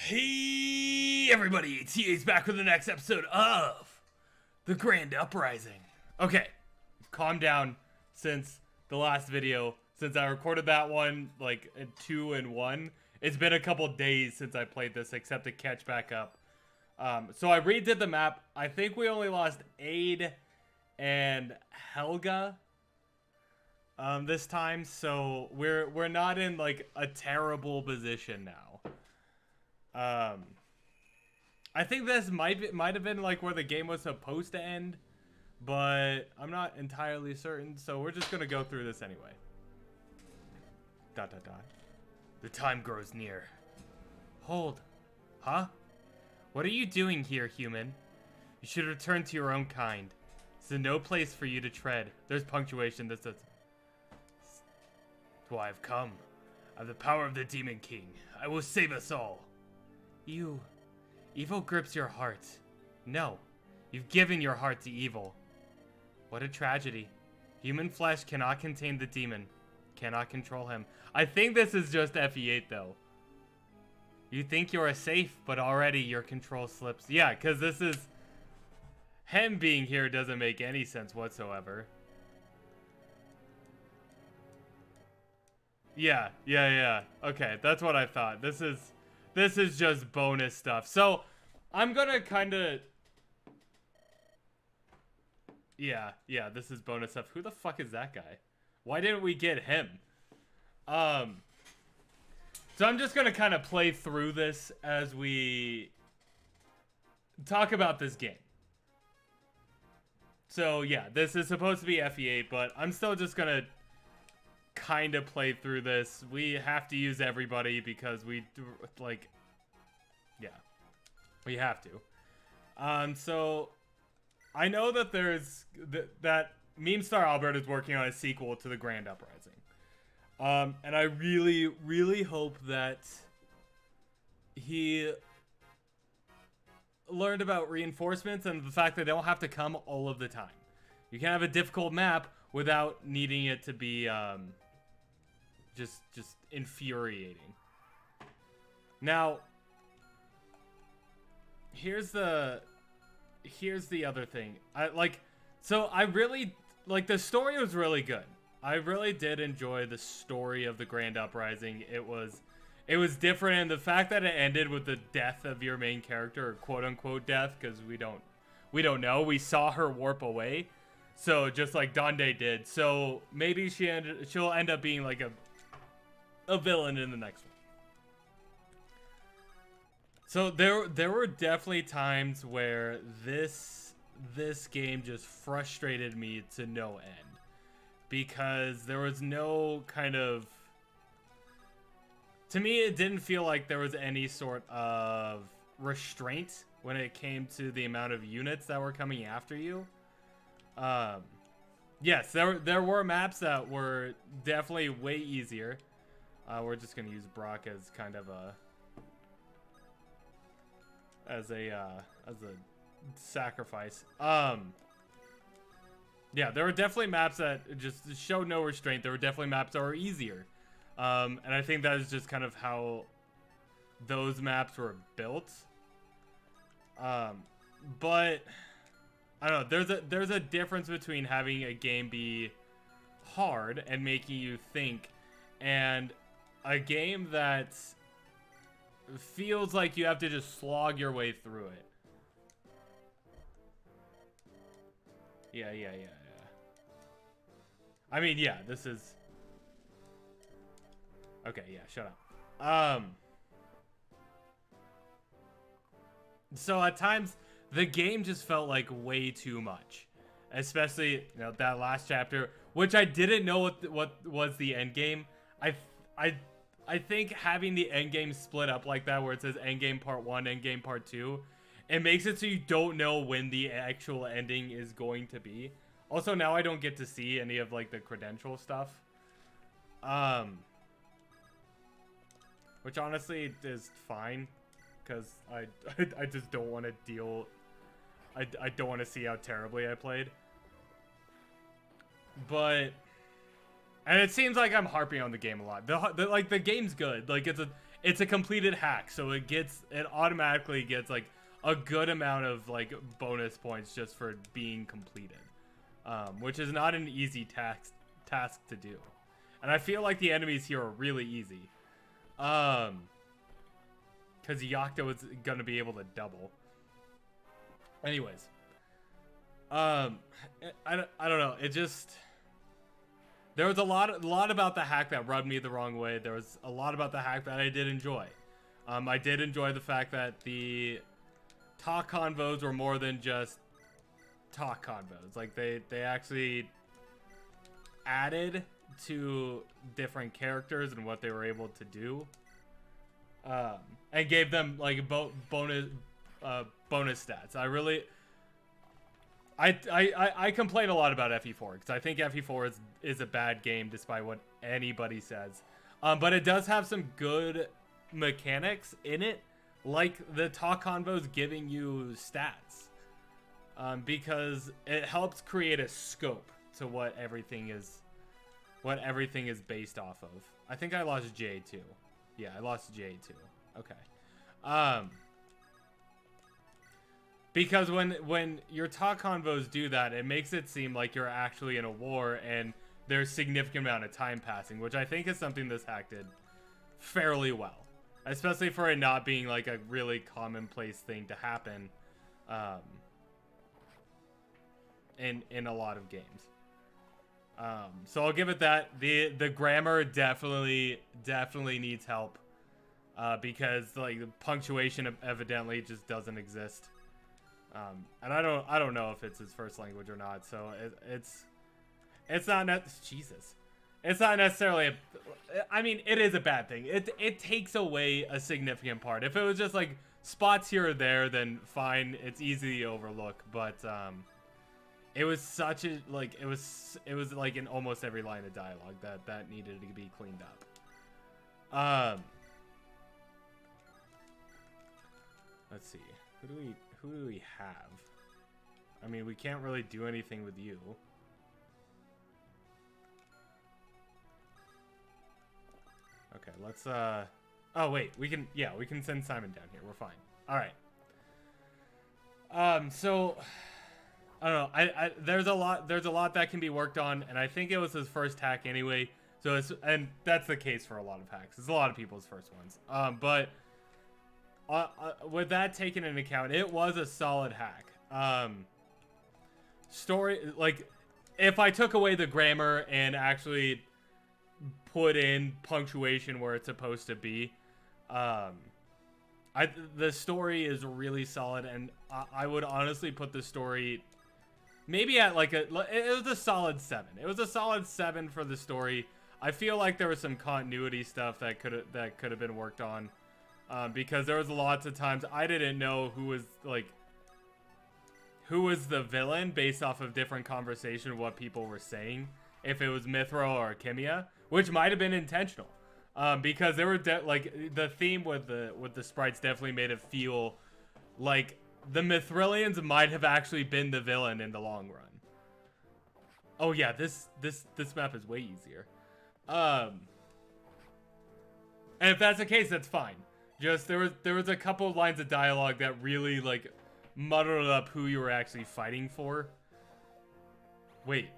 Hey everybody, TA's back with the next episode of The Grand Uprising. Okay, calm down since the last video, since I recorded that one like in 2 and 1. It's been a couple days since I played this, except to catch back up. So I redid the map. I think we only lost Aid and Helga this time, so we're not in like a terrible position now. I think this might have been like where the game was supposed to end, but I'm not entirely certain, so we're just gonna go through this anyway. ... The time grows near. Hold. Huh? What are you doing here, human? You should return to your own kind. This is no place for you to tread. There's punctuation. That's why I've come. I have the power of the Demon King. I will save us all. Evil grips your heart. No, you've given your heart to evil. What a tragedy. Human flesh cannot contain the demon. Cannot control him. I think this is just FE8 though. You think you are safe, but already your control slips. Yeah, because this is... him being here doesn't make any sense whatsoever. Yeah. Okay, that's what I thought. This is just bonus stuff. So, I'm gonna kind of... Yeah, this is bonus stuff. Who the fuck is that guy? Why didn't we get him? So I'm just gonna kind of play through this as we talk about this game. So yeah, this is supposed to be FE8, but I'm still just gonna kind of play through this. We have to use everybody because we like, yeah, we have to. So I know that there's that Meme Star Albert is working on a sequel to The Grand Uprising. And I really hope that he learned about reinforcements and the fact that they don't have to come all of the time. You can have a difficult map without needing it to be just infuriating. Now, here's the other thing. I really like the story was really good. I really did enjoy the story of The Grand Uprising. It was different, and the fact that it ended with the death of your main character, or quote unquote death, because we don't know. We saw her warp away, so just like Dande did. So maybe she'll end up being like a villain in the next one. So there were definitely times where this game just frustrated me to no end. Because there was no kind of... To me, it didn't feel like there was any sort of restraint when it came to the amount of units that were coming after you. Yes, there were maps that were definitely way easier. We're just going to use Brock as kind of a... As a sacrifice. Yeah, there were definitely maps that just showed no restraint. There were definitely maps that were easier. And I think that is just kind of how those maps were built. But I don't know, there's a difference between having a game be hard and making you think, and a game that feels like you have to just slog your way through it. Yeah. I mean, yeah, this is... Okay, yeah, shut up. So at times, the game just felt like way too much. Especially, that last chapter, which I didn't know what was the end game. I think having the end game split up like that, where it says end game part 1, end game part 2, it makes it so you don't know when the actual ending is going to be. Also, now I don't get to see any of like the credential stuff. Which honestly is fine, because I just don't want to deal... I don't want to see how terribly I played. But... And it seems like I'm harping on the game a lot. The game's good. Like, it's a completed hack, so it automatically gets like a good amount of like bonus points just for being completed, which is not an easy task to do. And I feel like the enemies here are really easy, because Yakta was gonna be able to double. Anyways, I don't know. It just, there was a lot about the hack that rubbed me the wrong way. There was a lot about the hack that I did enjoy. I did enjoy the fact that the talk convos were more than just talk convos. Like they actually added to different characters and what they were able to do, and gave them like bonus stats. I complain a lot about FE4 because I think FE4 is a bad game despite what anybody says, but it does have some good mechanics in it, like the talk convos giving you stats, because it helps create a scope to what everything is based off of. I think I lost J too. Yeah, I lost J too. Okay. Because when your talk convos do that, it makes it seem like you're actually in a war and there's significant amount of time passing, which I think is something this hack did fairly well, especially for it not being like a really commonplace thing to happen in a lot of games. So I'll give it that. The grammar definitely needs help, because like the punctuation evidently just doesn't exist. And I don't know if it's his first language or not, so it's not Jesus. It's not necessarily I mean, it is a bad thing. It takes away a significant part. If it was just like spots here or there, then fine, it's easy to overlook, but it was such a like it was like in almost every line of dialogue that needed to be cleaned up. Let's see. Who do we have? I mean, we can't really do anything with you. Okay, let's oh wait, we can send Simon down here. We're fine. All right. So I don't know. There's a lot that can be worked on, and I think it was his first hack anyway. So and that's the case for a lot of hacks. It's a lot of people's first ones. But with that taken into account, it was a solid hack. Story, like, if I took away the grammar and actually put in punctuation where it's supposed to be, the story is really solid, and I would honestly put the story maybe at like it was a solid 7. It was a solid 7 for the story. I feel like there was some continuity stuff that could have been worked on. Because there was lots of times I didn't know who was the villain based off of different conversation, what people were saying, if it was Mithra or Kimia, which might have been intentional, because there were like the theme with the sprites definitely made it feel like the Mithrilians might have actually been the villain in the long run. Oh yeah, this map is way easier, and if that's the case, that's fine. Just there was a couple of lines of dialogue that really like muddled up who you were actually fighting for. Wait,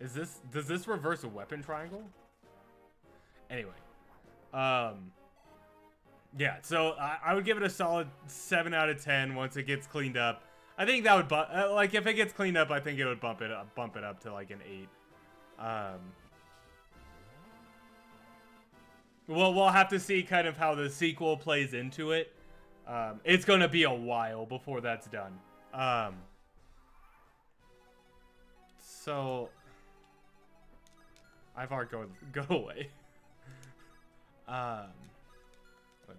does this reverse a weapon triangle? Anyway, yeah. So I would give it a solid 7 out of 10 once it gets cleaned up. I think that would like if it gets cleaned up, I think it would bump it up to like an 8. Well, we'll have to see kind of how the sequel plays into it. It's going to be a while before that's done. So Ivar, go away. Let's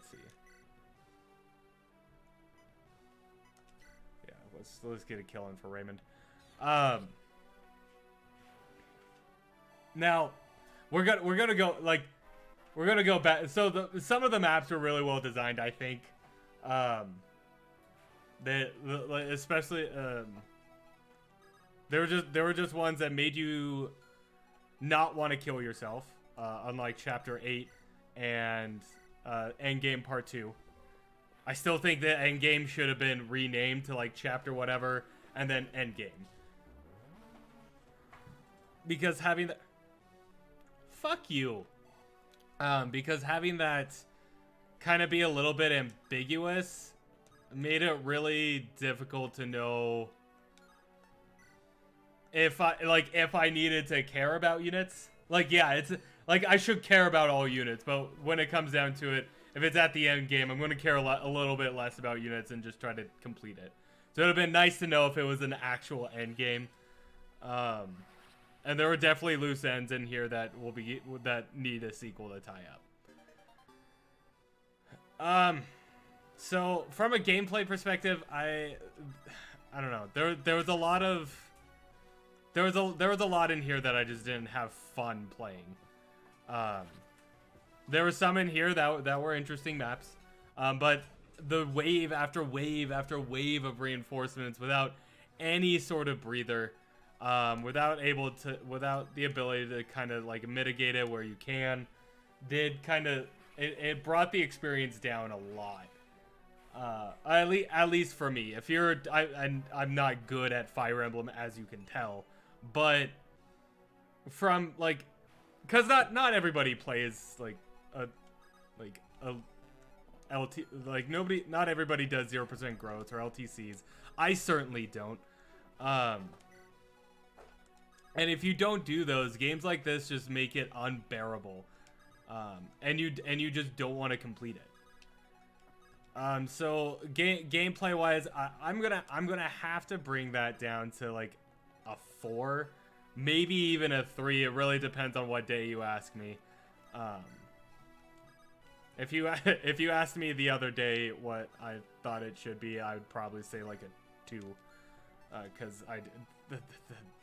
see. Yeah, let's get a kill in for Raymond. Now we're gonna go like. We're gonna go back. So some of the maps were really well designed, I think. Especially there were just ones that made you not want to kill yourself, unlike Chapter 8 and Endgame Part 2. I still think that Endgame should have been renamed to like Chapter whatever, and then Endgame. Because having that... Fuck you. Because having that kind of be a little bit ambiguous made it really difficult to know if I needed to care about units. Like, yeah, it's like I should care about all units, but when it comes down to it, if it's at the end game, I'm going to care a little bit less about units and just try to complete it. So it would have been nice to know if it was an actual end game. And there were definitely loose ends in here that need a sequel to tie up. So from a gameplay perspective, I don't know. There was a lot of there was a lot in here that I just didn't have fun playing. There were some in here that were interesting maps, but the wave after wave after wave of reinforcements without any sort of breather, without the ability to kind of like mitigate it where you can, it brought the experience down a lot. At least for me. If you're, I'm not good at Fire Emblem, as you can tell, but from like, cause not everybody plays like a LT, like not everybody does 0% growth or LTCs. I certainly don't. And if you don't do those, games like this just make it unbearable. And you just don't want to complete it. So gameplay wise, I'm gonna have to bring that down to like a 4, maybe even a 3. It really depends on what day you ask me. If you asked me the other day what I thought it should be, I would probably say like a 2, because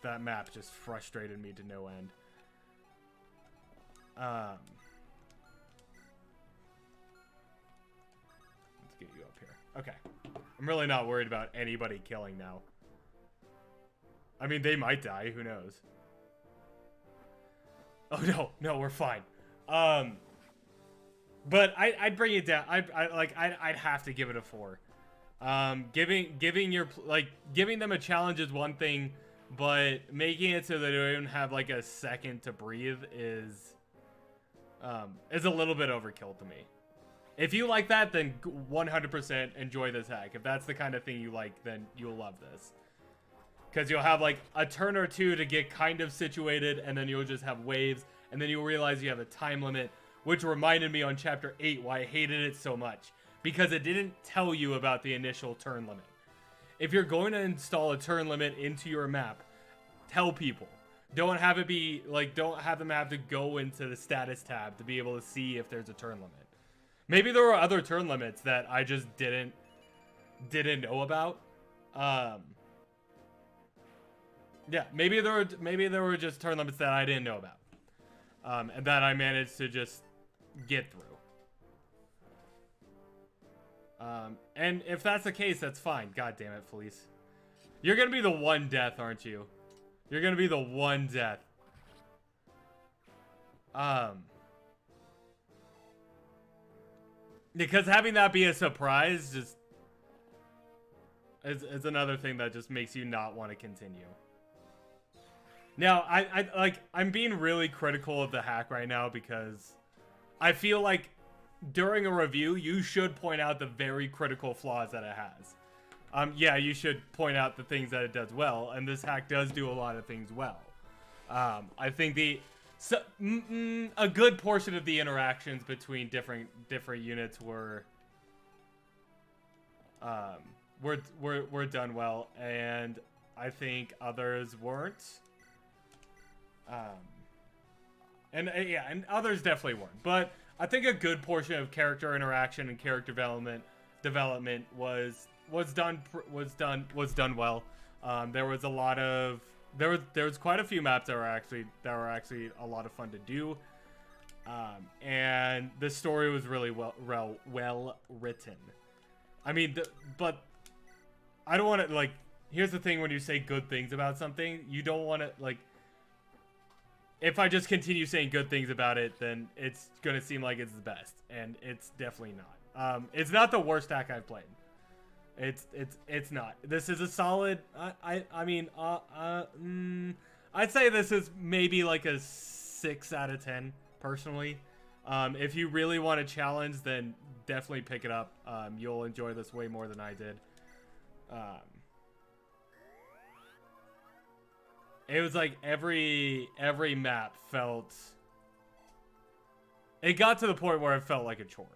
that map just frustrated me to no end. Let's get you up here. Okay. I'm really not worried about anybody killing now. I mean, they might die. Who knows? Oh, no, we're fine. But I'd bring it down. I'd have to give it a 4. Giving them a challenge is one thing, but making it so they don't even have like a second to breathe is a little bit overkill to me. If you like that, then 100% enjoy this hack. If that's the kind of thing you like, then you'll love this. Because you'll have like a turn or two to get kind of situated, and then you'll just have waves, and then you'll realize you have a time limit, which reminded me on Chapter 8 why I hated it so much. Because it didn't tell you about the initial turn limit. If you're going to install a turn limit into your map, tell people. Don't have it be like, don't have them have to go into the status tab to be able to see if there's a turn limit. Maybe there were other turn limits that I just didn't know about. Yeah, maybe there were just turn limits that I didn't know about. And that I managed to just get through. And if that's the case, that's fine. God damn it, Felice. You're gonna be the one death, aren't you? You're gonna be the one death. Because having that be a surprise just is another thing that just makes you not want to continue. Now, I'm being really critical of the hack right now because I feel like during a review, you should point out the very critical flaws that it has. Yeah, you should point out the things that it does well, and this hack does do a lot of things well. I think a good portion of the interactions between different units were done well, and I think others weren't. And others definitely weren't, but I think a good portion of character interaction and character development was done well. There was a lot of there was quite a few maps that were actually a lot of fun to do, and the story was really well written. I mean, but I don't want to like. Here's the thing: when you say good things about something, you don't want to like. if I just continue saying good things about it, then it's gonna seem like it's the best, and it's definitely not. It's not the worst hack I've played. It's not. This is a solid. I mean, I'd say this is maybe like a 6 out of 10 personally. If you really want a challenge, then definitely pick it up. You'll enjoy this way more than I did. It was like every map felt. It got to the point where it felt like a chore.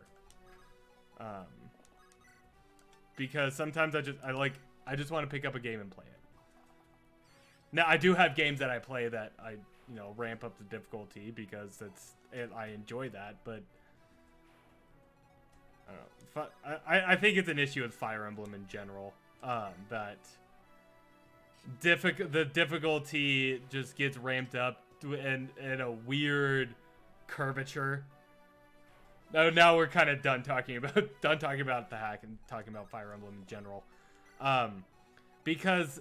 Because sometimes I just want to pick up a game and play it. Now I do have games that I play that I ramp up the difficulty because I enjoy that, but I don't know. I think it's an issue with Fire Emblem in general. That the difficulty just gets ramped up in a weird curvature. Now we're kind of done talking about the hack and talking about Fire Emblem in general, because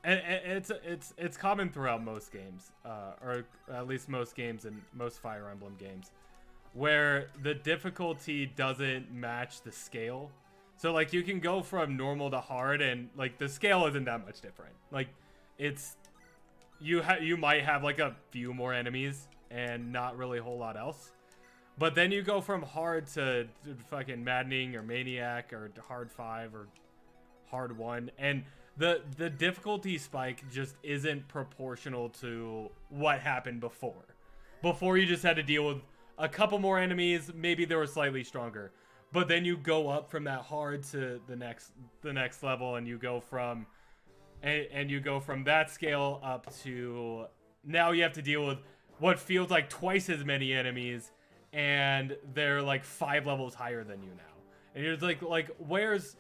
it's common throughout most games, or at least most games and most Fire Emblem games, where the difficulty doesn't match the scale. So like you can go from normal to hard, and like the scale isn't that much different. Like you might have like a few more enemies and not really a whole lot else. But then you go from hard to fucking maddening or maniac or hard 5 or hard 1, and the difficulty spike just isn't proportional to what happened before. Before you just had to deal with a couple more enemies, maybe they were slightly stronger. But then you go up from that hard to the next level, and you go from that scale up to now you have to deal with what feels like twice as many enemies, and they're like 5 levels higher than you now. And you're just like where's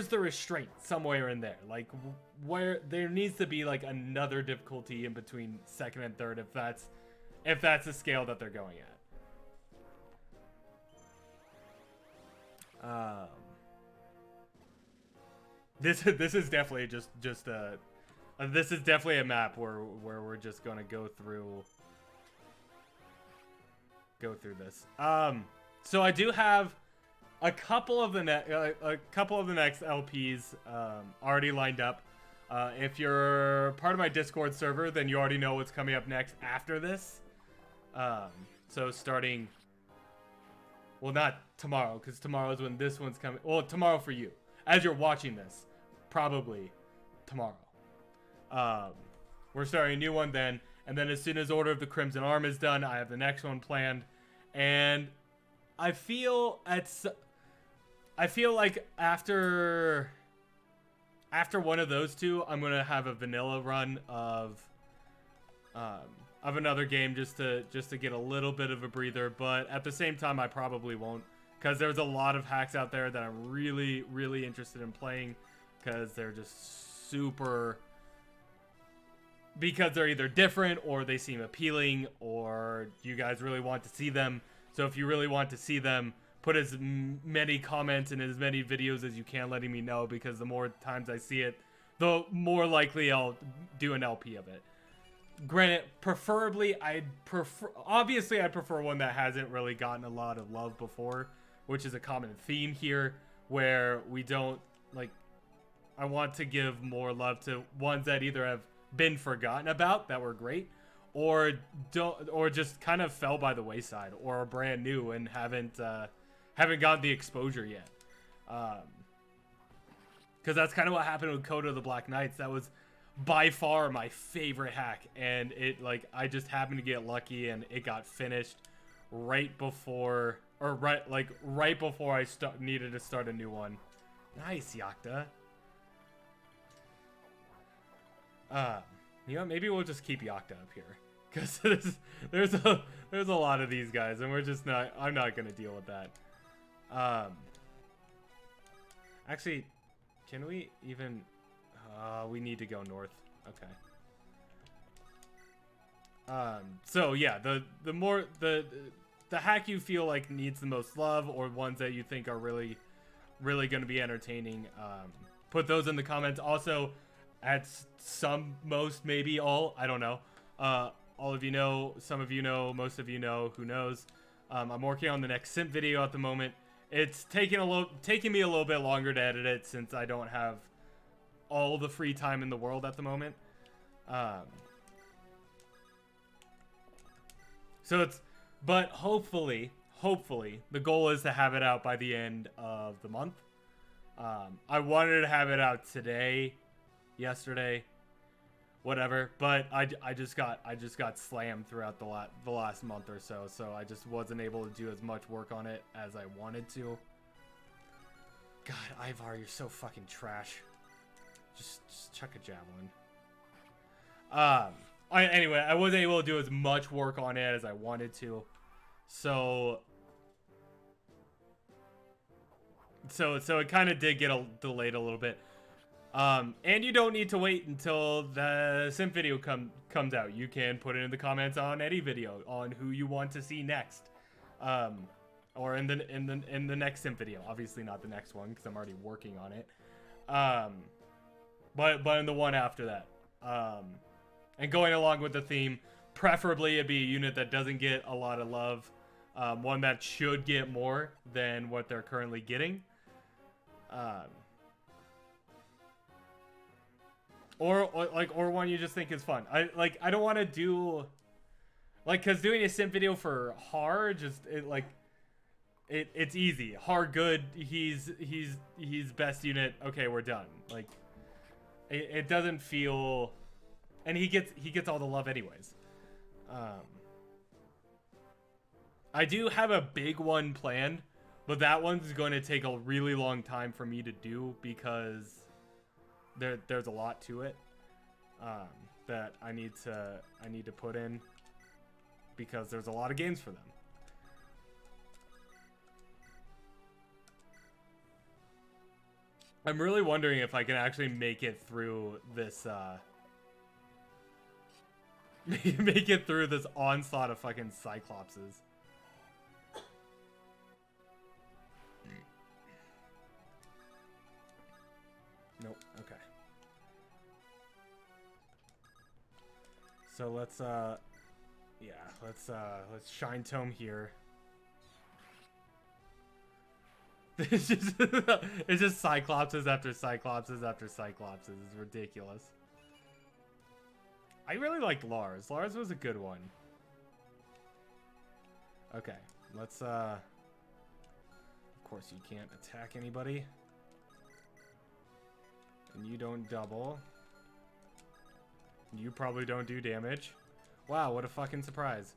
the restraint somewhere in there? Like where there needs to be like another difficulty in between second and third if that's the scale that they're going at. This is definitely just this is definitely a map where we're just gonna go through this. So I do have a couple of the next LPs already lined up. If you're part of my Discord server, then you already know what's coming up next after this. So starting. Well, not tomorrow, because tomorrow is when this one's coming. Well, tomorrow for you. As you're watching this, probably tomorrow. We're starting a new one then. And then as soon as Order of the Crimson Arm is done, I have the next one planned. And I feel like after one of those two, I'm going to have a vanilla run of another game just to get a little bit of a breather. But at the same time, I probably won't, because there's a lot of hacks out there that I'm really, really interested in playing, because they're just super, because they're either different or they seem appealing or you guys really want to see them. So if you really want to see them, put as many comments and as many videos as you can letting me know, because the more times I see it, the more likely I'll do an LP of it. Granted, preferably, obviously I'd prefer one that hasn't really gotten a lot of love before, which is a common theme here, where we don't, like, I want to give more love to ones that either have been forgotten about, that were great, or just kind of fell by the wayside, or are brand new and haven't gotten the exposure yet. Because that's kind of what happened with Coda of the Black Knights. That was by far my favorite hack, and I just happened to get lucky and it got finished right before I needed to start a new one. Nice, Yakta. You know, maybe we'll just keep Yakta up here, because there's a lot of these guys, and I'm not gonna deal with that. Actually, can we even? We need to go north. Okay. So yeah, the hack you feel like needs the most love, or ones that you think are really, really going to be entertaining, put those in the comments. Also, at some, most, maybe all, I don't know. All of you know, some of you know, most of you know, who knows. I'm working on the next simp video at the moment. It's taking me a little bit longer to edit it since I don't have all the free time in the world at the moment. But hopefully, the goal is to have it out by the end of the month. I wanted to have it out today, yesterday, whatever, but I just got slammed throughout the last month or so, so I just wasn't able to do as much work on it as I wanted to. God, Ivar, you're so fucking trash. Just chuck a javelin. Anyway, I wasn't able to do as much work on it as I wanted to, so it kind of did get delayed a little bit. And you don't need to wait until the simp video comes out. You can put it in the comments on any video on who you want to see next, or in the next simp video. Obviously not the next one because I'm already working on it. But in the one after that. And going along with the theme, preferably it'd be a unit that doesn't get a lot of love, one that should get more than what they're currently getting. Or one you just think is fun. I don't want to do, like, cause doing a simp video for Har it's easy. Har good. He's best unit. Okay, we're done. Like, it doesn't feel, and he gets all the love anyways. I do have a big one planned, but that one's going to take a really long time for me to do because there's a lot to it that I need to put in because there's a lot of games for them. I'm really wondering if I can actually make it through this make it through this onslaught of fucking Cyclopses. Nope. Okay. So let's Shine Tome here. It's just Cyclopses after Cyclopses after Cyclopses. It's ridiculous. I really liked Lars. Lars was a good one. Okay, let's of course you can't attack anybody. And you don't double. You probably don't do damage. Wow, what a fucking surprise.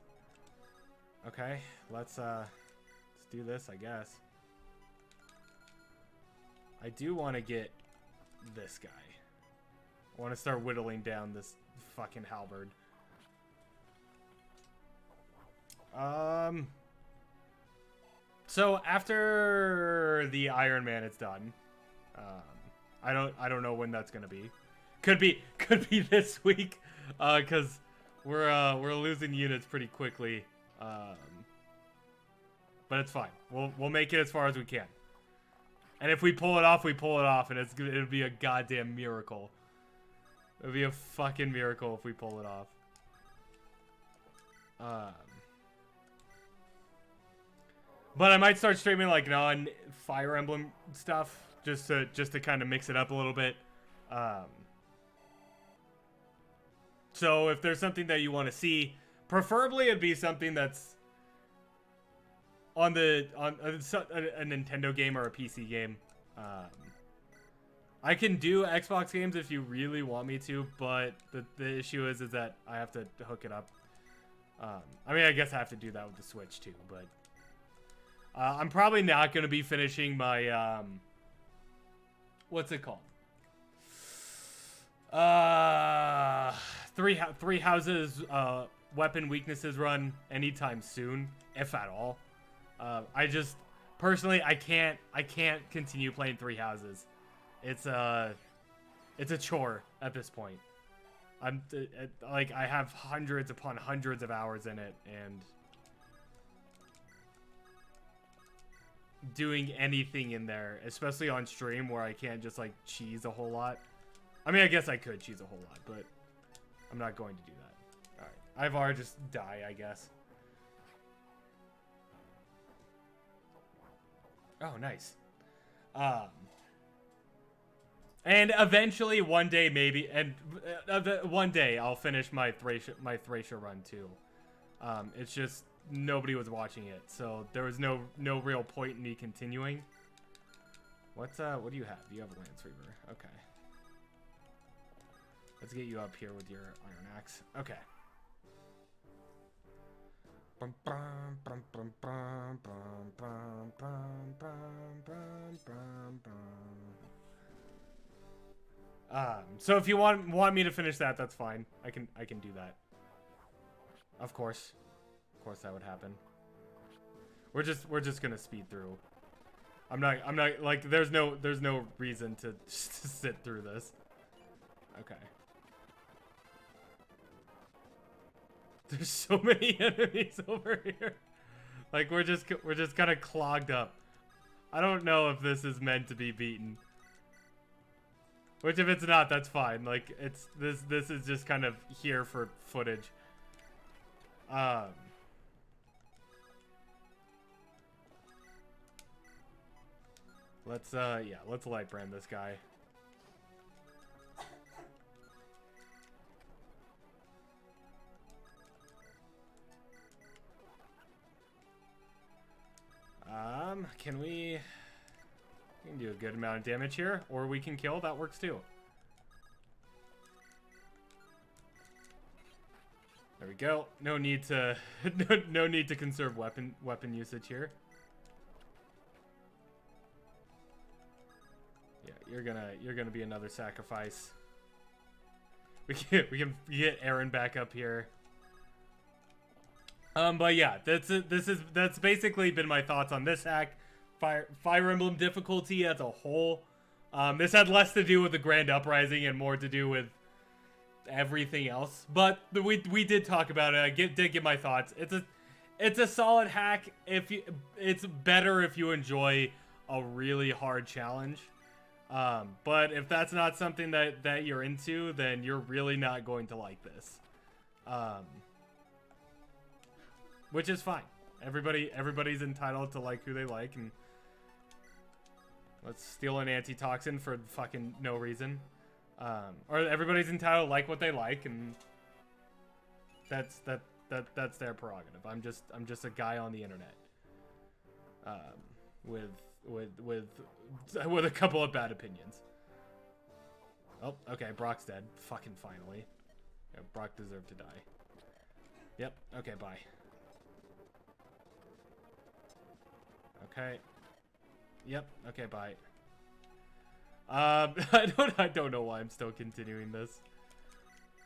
Okay, let's do this, I guess. I do want to get this guy. I want to start whittling down this fucking halberd. So after the Iron Man is done, I don't know when that's gonna be. Could be this week, cause we're losing units pretty quickly. But it's fine. We'll make it as far as we can. And if we pull it off, we pull it off, and it'll be a goddamn miracle. It'll be a fucking miracle if we pull it off. But I might start streaming like non-Fire Emblem stuff just to kind of mix it up a little bit. So if there's something that you want to see, preferably it'd be something that's on a Nintendo game or a PC game. I can do Xbox games if you really want me to, but the issue is that I have to hook it up. I mean, I guess I have to do that with the Switch too, but I'm probably not going to be finishing my what's it called? Three Houses weapon weaknesses run anytime soon, if at all. I just personally I can't continue playing Three Houses. It's a chore at this point. I have hundreds upon hundreds of hours in it, and doing anything in there, especially on stream where I can't just like cheese a whole lot, I mean, I guess I could choose a whole lot, but I'm not going to do that. Alright. Ivar just die, I guess. Oh, nice. And eventually, one day, maybe, and one day, I'll finish my Thracia run, too. It's just, nobody was watching it, so there was no real point in me continuing. What do you have? You have a Lance Reaver. Okay. Let's get you up here with your Iron Axe. Okay. So if you want me to finish that, that's fine. I can do that. Of course that would happen. We're just gonna speed through. I'm not like there's no reason to sit through this. Okay. There's so many enemies over here. Like we're just kind of clogged up. I don't know if this is meant to be beaten. Which if it's not, that's fine. Like it's this is just kind of here for footage. Let's light brand this guy. We can do a good amount of damage here, or we can kill. That works too. There we go. No need to no need to conserve weapon usage here. Yeah, you're gonna be another sacrifice. We can get Aaron back up here. But yeah, that's basically been my thoughts on this hack. Fire Emblem difficulty as a whole. This had less to do with the Grand Uprising and more to do with everything else. But we did talk about it. I did give my thoughts. It's a solid hack. It's better if you enjoy a really hard challenge. But if that's not something that you're into, then you're really not going to like this. Which is fine. Everybody's entitled to like who they like, and let's steal an antitoxin for fucking no reason. Or everybody's entitled to like what they like, and that's their prerogative. I'm just a guy on the internet. With a couple of bad opinions. Oh, okay, Brock's dead. Fucking finally. Yeah, Brock deserved to die. Yep, okay, bye. Okay. Yep, okay, bye. I don't know why I'm still continuing this.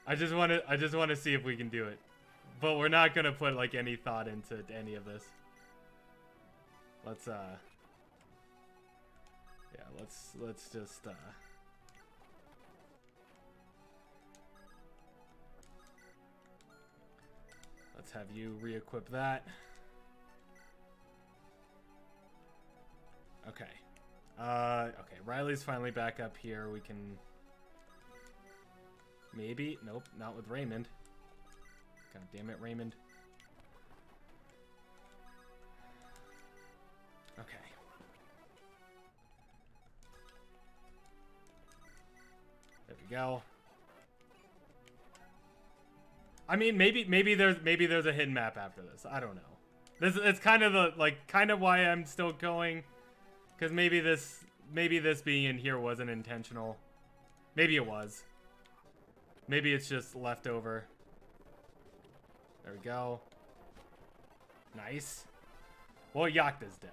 I just want to see if we can do it. But we're not going to put like any thought into any of this. Let's just let's have you re-equip that. Okay. Okay, Riley's finally back up here. We can maybe, nope, not with Raymond. God damn it, Raymond. Okay. There we go. I mean, maybe there's a hidden map after this. I don't know. It's kind of why I'm still going, because maybe this being in here wasn't intentional. Maybe it was. Maybe it's just leftover. There we go. Nice. Well, Yakta's dead.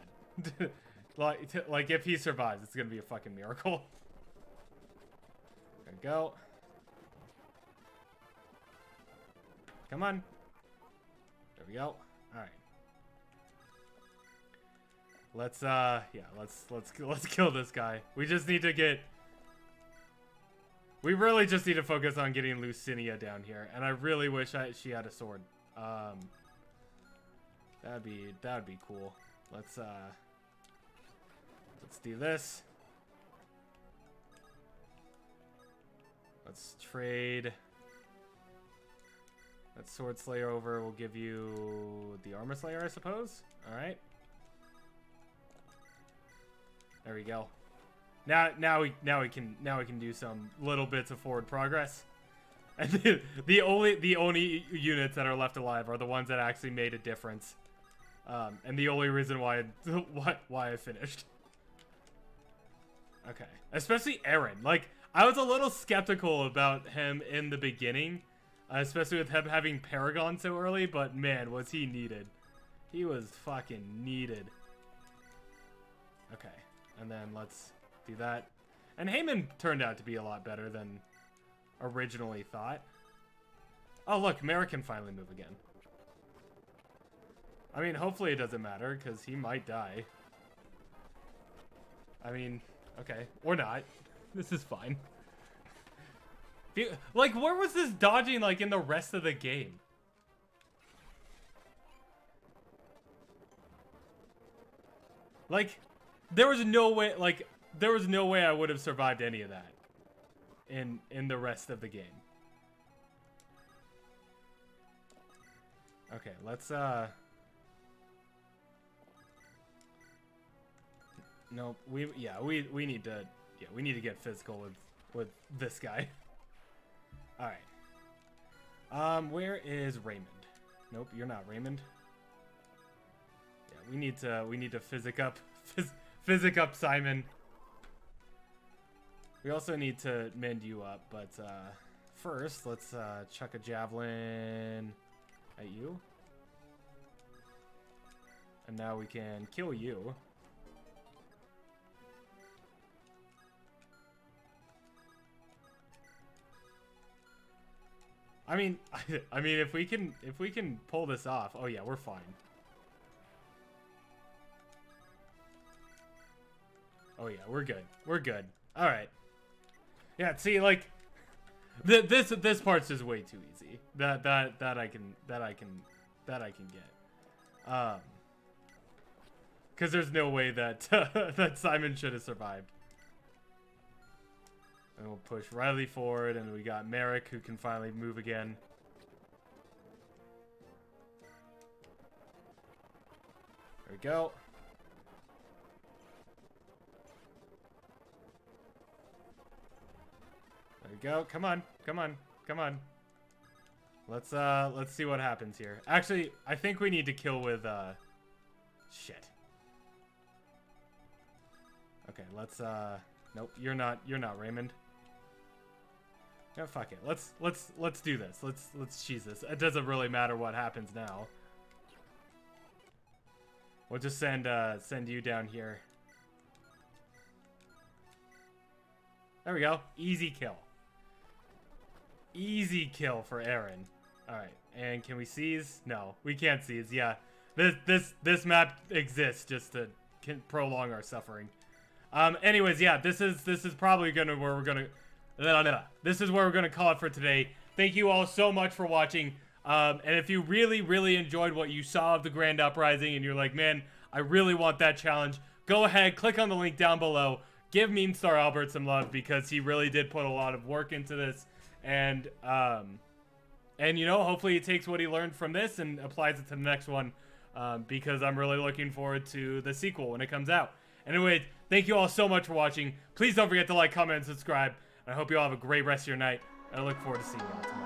like if he survives, it's gonna be a fucking miracle. There we go. Come on. There we go. Alright. Let's kill this guy. We just need to get... We really just need to focus on getting Lucinia down here. And I really wish she had a sword. That'd be cool. Let's do this. Let's trade. That Sword Slayer over will give you the Armor Slayer, I suppose. All right. There we go. Now we can do some little bits of forward progress. And the only units that are left alive are the ones that actually made a difference. And the only reason why I finished. Okay. Especially Aaron. Like, I was a little skeptical about him in the beginning. Especially with him having Paragon so early, but man, was he needed. He was fucking needed. Okay. And then let's do that. And Heyman turned out to be a lot better than originally thought. Oh, look, Merrick can finally move again. I mean, hopefully it doesn't matter, because he might die. I mean, okay. Or not. This is fine. Like, where was this dodging, like, in the rest of the game? Like, there was no way, like, there was no way I would have survived any of that in the rest of the game. Okay, let's, no, we need to get physical with this guy. All right. Where is Raymond? Nope, you're not Raymond. Yeah, we need to physic up Simon. We also need to mend you up, but first let's chuck a javelin at you. And now we can kill you. I mean, if we can pull this off, oh yeah, we're fine. Oh yeah, we're good. We're good. All right. Yeah, see, like, this part's just way too easy. That I can get. Because there's no way that that Simon should have survived. And we'll push Riley forward, and we got Merrick, who can finally move again. There we go. There we go. Come on. Come on. Come on. Let's see what happens here. Actually, I think we need to kill with, shit. Okay, let's, nope, you're not Raymond. No, fuck it. Let's do this. Let's cheese this. It doesn't really matter what happens now. We'll just send you down here. There we go. Easy kill. Easy kill for Aaron. All right. And can we seize? No, we can't seize. Yeah. This map exists just to prolong our suffering. Anyways, yeah, this is probably this is where we're gonna call it for today. Thank you all so much for watching. And if you really enjoyed what you saw of the Grand Uprising and you're like, man, I really want that challenge, go ahead, click on the link down below. Give Meme Star Albert some love because he really did put a lot of work into this. And you know, hopefully he takes what he learned from this and applies it to the next one. Because I'm really looking forward to the sequel when it comes out. Anyway, thank you all so much for watching. Please don't forget to like, comment, and subscribe. I hope you all have a great rest of your night. And I look forward to seeing you all tomorrow.